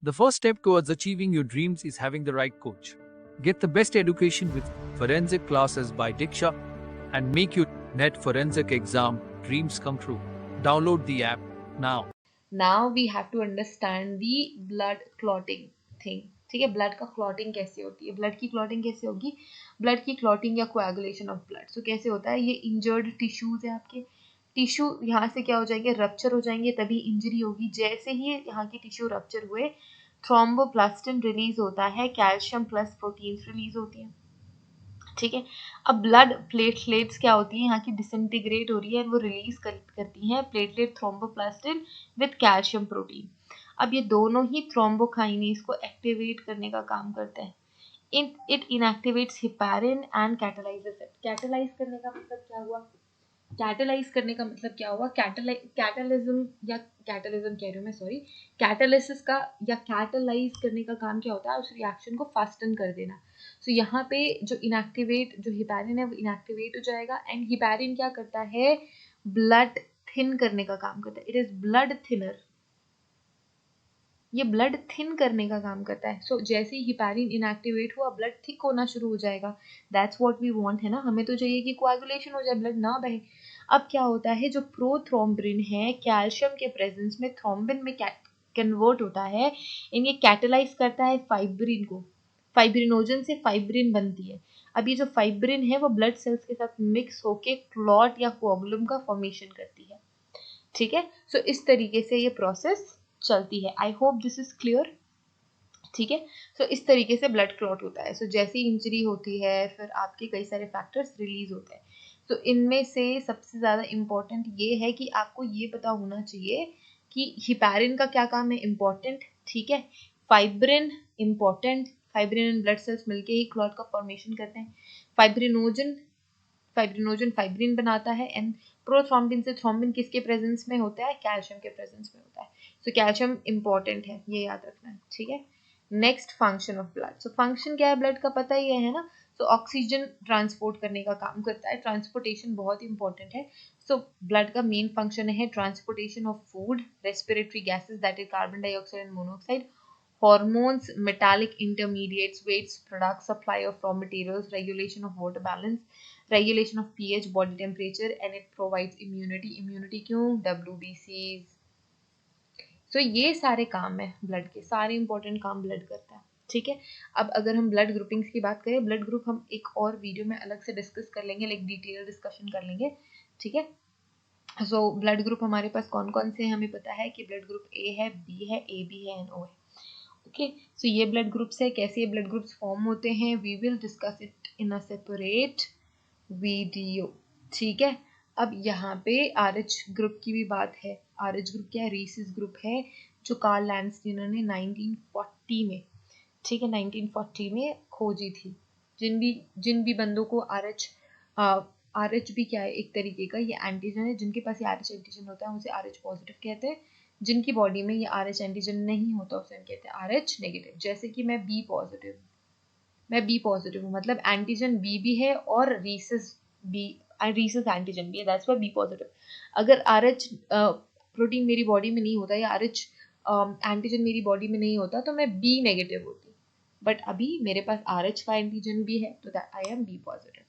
The first step towards achieving your dreams is having the right coach. Get the best education with forensic classes by Diksha and make your net forensic exam dreams come true. Download the app now. Now we have to understand the blood clotting thing. ठीक है, blood का clotting कैसे होती है, blood की clotting कैसे होगी, blood की क्लॉटिंग या कोएगुलेशन ऑफ ब्लड। सो कैसे होता है, ये इंजर्ड टिश्यूज है आपके, टिश्यू यहाँ से क्या हो जाएंगे, रप्चर हो जाएंगे, तभी इंजरी होगी। जैसे ही यहाँ की टिश्यू रप्चर हुए, थ्रोम्बोप्लास्टिन रिलीज होता है, कैल्शियम प्लस प्रोटीन्स रिलीज होती हैं। ठीक है, अब ब्लड प्लेटलेट्स क्या होती है, यहाँ की डिसइंटीग्रेट हो रही है, वो रिलीज करती हैं platelet thromboplastin with calcium protein. अब ये दोनों ही थ्रोम्बोकाइनेज को एक्टिवेट करने का काम करते हैं। It inactivates heparin and catalyses it. Catalyse करने का मतलब क्या हुआ, कैटालाइज करने का मतलब क्या हुआ, कैटालिज्म या कैटालिज्म कह रही हूँ मैं, सॉरी, कैटालिसिस का या कैटालाइज करने का काम क्या होता है, उस रिएक्शन को फास्टन कर देना। सो यहाँ पे जो इनएक्टिवेट, जो हिपैरिन है वो इनएक्टिवेट हो जाएगा, एंड हिपैरिन क्या करता है, ब्लड थिन करने का काम करता है। इट इज ब्लड थिनर, ये ब्लड थिन करने का काम करता है। सो जैसे ही हिपैरिन इनएक्टिवेट हुआ, ब्लड थिक होना शुरू हो जाएगा। दैट्स व्हाट वी वांट, है ना, हमें तो चाहिए कि कोएगुलेशन हो जाए, ब्लड ना बहे। अब क्या होता है, जो प्रोथ्रोम्बिन है, कैल्शियम के प्रेजेंस में थ्रोम्बिन में कन्वर्ट होता है, एंड ये कैटेलाइज करता है फाइब्रिन को, फाइब्रिनोजन से फाइब्रिन बनती है। अब ये जो फाइब्रिन है वो ब्लड सेल्स के साथ मिक्स होके क्लॉट या कोगुलम का फॉर्मेशन करती है। ठीक है, सो इस तरीके से ये प्रोसेस चलती है। I hope this is clear. ठीक है, सो इस तरीके से ब्लड क्लॉट होता है। सो जैसी इंजरी होती है, फिर आपके कई सारे फैक्टर्स रिलीज होते हैं। तो इनमें से सबसे ज़्यादा इम्पोर्टेंट ये है कि आपको ये पता होना चाहिए कि हिपैरिन का क्या काम है, इम्पोर्टेंट। ठीक है, fibrin important, fibrin and blood cells मिलके ही क्लॉट का फॉर्मेशन करते हैं। फाइब्रिनोजन, फाइब्रिनोजन फाइब्रिन बनाता है, एंड प्रोथ्रोम्बिन से थ्रोम्बिन किसके प्रेजेंस में होता है, कैल्शियम के प्रेजेंस में होता है। सो कैल्शियम इंपॉर्टेंट है, ये याद रखना है। ठीक है, next function of blood. So function क्या है ब्लड का, पता ही है ना। सो ऑक्सीजन ट्रांसपोर्ट करने का काम करता है, ट्रांसपोर्टेशन बहुत इंपॉर्टेंट है। सो ब्लड का मेन फंक्शन है transportation of food, respiratory gases that is carbon dioxide and monoxide, hormones, metallic intermediates, wastes, products, supply of raw materials, regulation of water balance, regulation of pH, body temperature, and it provides immunity. Immunity क्यों, WBCs। सो ये सारे काम है blood के, सारे important काम blood करता है। ठीक है, अब अगर हम ब्लड ग्रुपिंग्स की बात करें, ब्लड ग्रुप हम एक और वीडियो में अलग से डिस्कस कर लेंगे, लाइक डिटेल डिस्कशन कर लेंगे। ठीक है, सो ब्लड ग्रुप हमारे पास कौन कौन से हैं, हमें पता है कि ब्लड ग्रुप ए है, बी है, ए बी है एंड ओ है। ओके, सो ये ब्लड ग्रुप्स है। कैसे ये ब्लड ग्रुप्स फॉर्म होते हैं, we will discuss it in a separate video. ठीक है, अब यहाँ पे आरएच ग्रुप की भी बात है। आरएच ग्रुप क्या है, रीसिस ग्रुप है, जो कार्ल लैंडस्टीनर ने 1940 में, ठीक है, 1940 में खोजी थी। जिन भी बंदों को आरएच, आरएच भी क्या है, एक तरीके का ये एंटीजन है, जिनके पास ये आरएच एंटीजन होता है उसे आरएच पॉजिटिव कहते हैं। जिनकी बॉडी में ये आरएच एंटीजन नहीं होता उसे हम कहते हैं आरएच नेगेटिव। जैसे कि मैं बी पॉजिटिव, मैं बी पॉजिटिव हूँ, मतलब एंटीजन बी भी है और रीसिस बी, रीसिस एंटीजन भी है, दैट्स व्हाई बी पॉजिटिव। अगर आरएच प्रोटीन मेरी बॉडी में नहीं होता या आरएच एंटीजन मेरी बॉडी में नहीं होता तो मैं बी नेगेटिव होती, बट अभी मेरे पास आरएच का एंटीजन भी है तो that I am B positive.